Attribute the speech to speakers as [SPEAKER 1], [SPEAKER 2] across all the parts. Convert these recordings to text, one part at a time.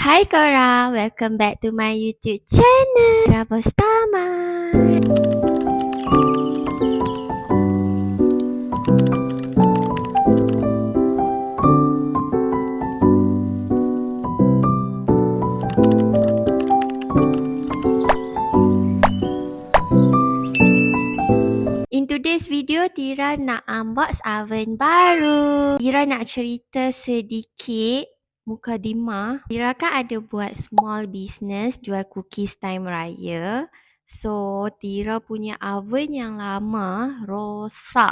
[SPEAKER 1] Hai korang, welcome back to my YouTube channel. Rabostama. In today's video, Tira nak unbox oven baru. Tira nak cerita sedikit mukadimah. Tira kan ada buat small business jual cookies time raya. So, Tira punya oven yang lama rosak.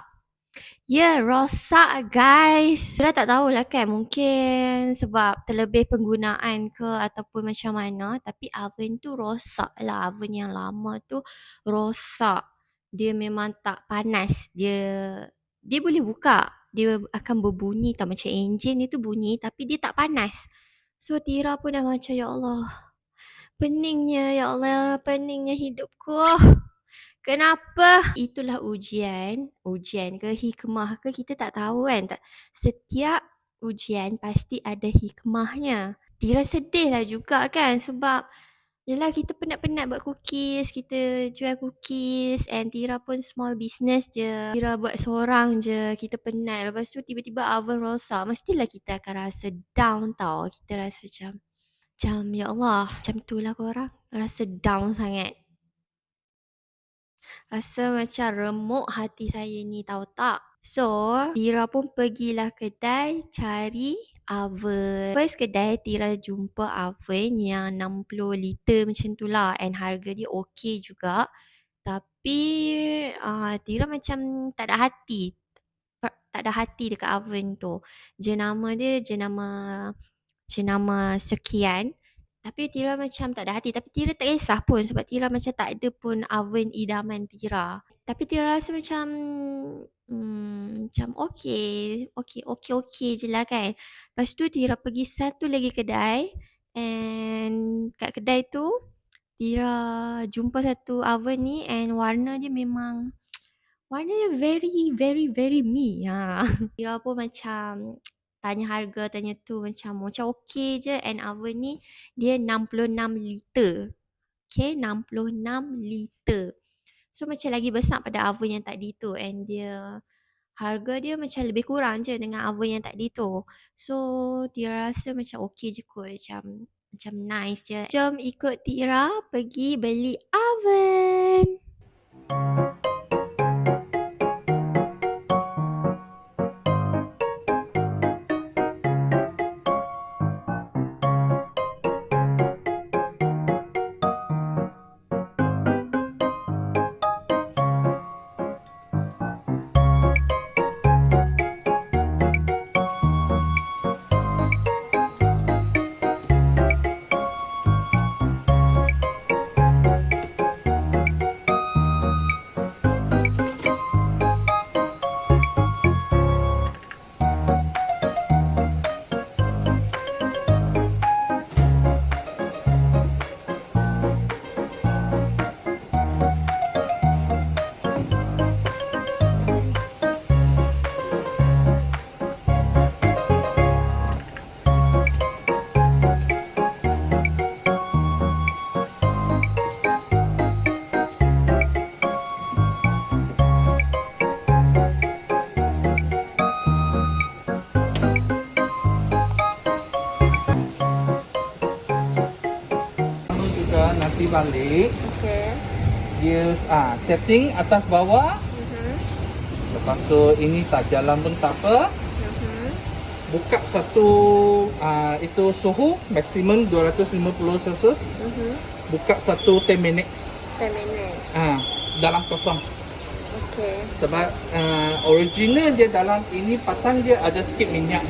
[SPEAKER 1] Ya, rosak guys. Tira tak tahulah kan, mungkin sebab terlebih penggunaan ke ataupun macam mana. Tapi oven tu rosak lah. Oven yang lama tu rosak. Dia memang tak panas. Dia boleh buka. Dia akan berbunyi tau, macam enjin dia tu bunyi tapi dia tak panas. So Tira pun dah macam, ya Allah, peningnya, ya Allah, peningnya hidupku. Kenapa? Itulah ujian ke hikmah ke kita tak tahu kan. Setiap ujian pasti ada hikmahnya. Tira sedih lah juga kan sebab yelah kita penat-penat buat cookies, kita jual cookies and Tira pun small business je. Tira buat seorang je, kita penat. Lepas tu tiba-tiba oven rosak, mestilah kita akan rasa down tau. Kita rasa macam ya Allah, macam tu lah korang. Rasa down sangat. Rasa macam remuk hati saya ni tahu tak. So, Tira pun pergilah kedai cari oven. First kedai Tira jumpa oven yang 60 liter macam tu lah. And harga dia okey juga. Tapi Tira macam tak ada hati. Tak ada hati dekat oven tu. Jenama dia jenama sekian. Tapi Tira macam tak ada hati. Tapi Tira tak kisah pun sebab Tira macam tak ada pun oven idaman Tira. Tapi Tira rasa macam okey je lah kan. Lepas tu Tira pergi satu lagi kedai. And kat kedai tu Tira jumpa satu oven ni and warna dia memang very very very me. Tira pun macam tanya harga, tanya tu macam okey je and oven ni dia 66 liter. Okay, 66 liter. So macam lagi besar pada oven yang tadi tu and harga dia macam lebih kurang je dengan oven yang tadi tu. So Tira rasa macam okey je kot, macam nice je. Jom ikut Tira pergi beli oven.
[SPEAKER 2] Nanti balik
[SPEAKER 1] Okay.
[SPEAKER 2] dia setting atas bawah. Lepas tu ini tak jalan pun tak apa. Buka satu itu suhu maksimum 250 Celsius. Buka satu 10 minit
[SPEAKER 1] 10 minit.
[SPEAKER 2] dalam kosong.
[SPEAKER 1] Okay.
[SPEAKER 2] Sebab original dia dalam ini patang dia ada sikit minyak.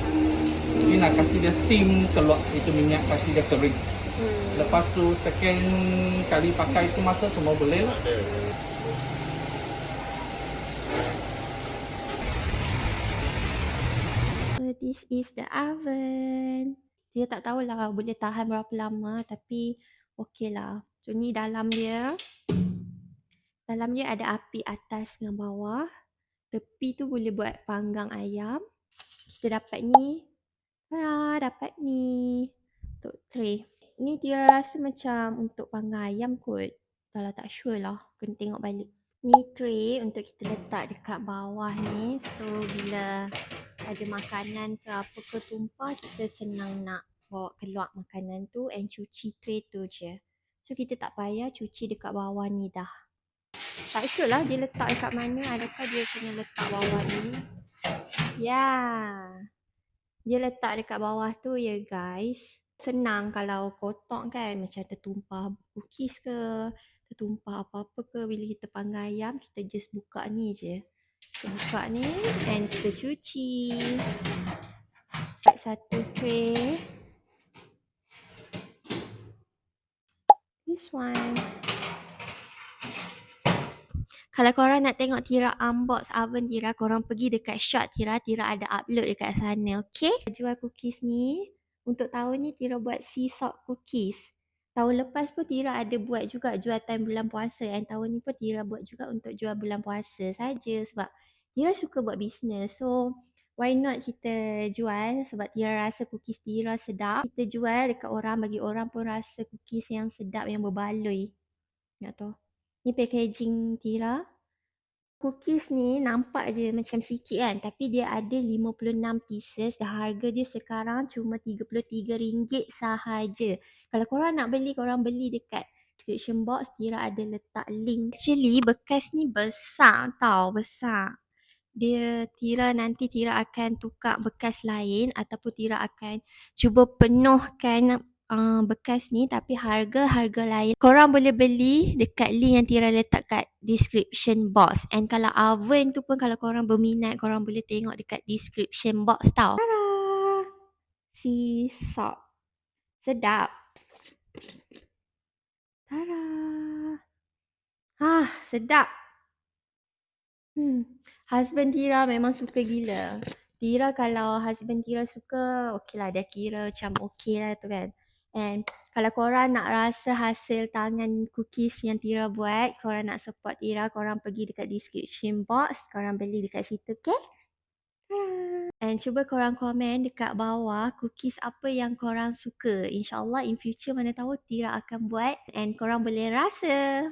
[SPEAKER 2] Ini nak kasih dia steam keluar itu minyak, kasih dia kering. Lepas tu second kali pakai itu masa semua boleh lah.
[SPEAKER 1] So this is the oven. Dia tak tahulah boleh tahan berapa lama tapi okey lah. So ni dalam dia. Dalam dia ada api atas dengan bawah. Tepi tu boleh buat panggang ayam. Kita dapat ni. Dapat ni. untuk tray. Ni Tira rasa macam untuk panggang ayam kot. Kalau tak sure lah, kena tengok balik. Ni tray untuk kita letak dekat bawah ni. So bila ada makanan ke apa ke tumpah, kita senang nak bawa keluar makanan tu and cuci tray tu je. So kita tak payah cuci dekat bawah ni dah. Tak sure lah dia letak dekat mana. Adakah dia kena letak bawah ni? Ya, dia letak dekat bawah tu ya guys. Senang kalau kotak kan, macam tertumpah cookies ke, tertumpah apa-apa ke, bila kita panggang ayam, kita just buka ni je. Kita buka ni and kita cuci. Buat satu tray. This one. Kalau korang nak tengok Tira unbox oven Tira, korang pergi dekat short Tira. Tira ada upload dekat sana, okay? Jual cookies ni. Untuk tahun ni Tira buat sea salt cookies. Tahun lepas pun Tira ada buat juga jual time bulan puasa. And tahun ni pun Tira buat juga untuk jual bulan puasa saja. Sebab Tira suka buat bisnes. So, why not kita jual? Sebab Tira rasa cookies Tira sedap. Kita jual dekat orang, bagi orang pun rasa cookies yang sedap, yang berbaloi. Nak tahu? Ni packaging Tira. Cookies ni nampak je macam sikit kan. Tapi dia ada 56 pieces. Dan harga dia sekarang cuma RM33 sahaja. Kalau korang nak beli, korang beli dekat description box. Tira ada letak link. Actually bekas ni besar tau. Besar. Nanti Tira akan tukar bekas lain. Ataupun Tira akan cuba penuhkan bekas ni, tapi harga lain. Korang boleh beli dekat link yang Tira letak kat description box. And kalau oven tu pun, kalau korang berminat, korang boleh tengok dekat description box tau. Tada! Sea salt. Sedap. Tada! Sedap. Husband Tira memang suka gila. Tira kalau husband Tira suka, okey lah, dia kira macam okey lah tu kan. And kalau korang nak rasa hasil tangan cookies yang Tira buat, korang nak support Tira, korang pergi dekat description box, korang beli dekat situ, okay? And cuba korang komen dekat bawah cookies apa yang korang suka. InsyaAllah in future mana tahu Tira akan buat and korang boleh rasa.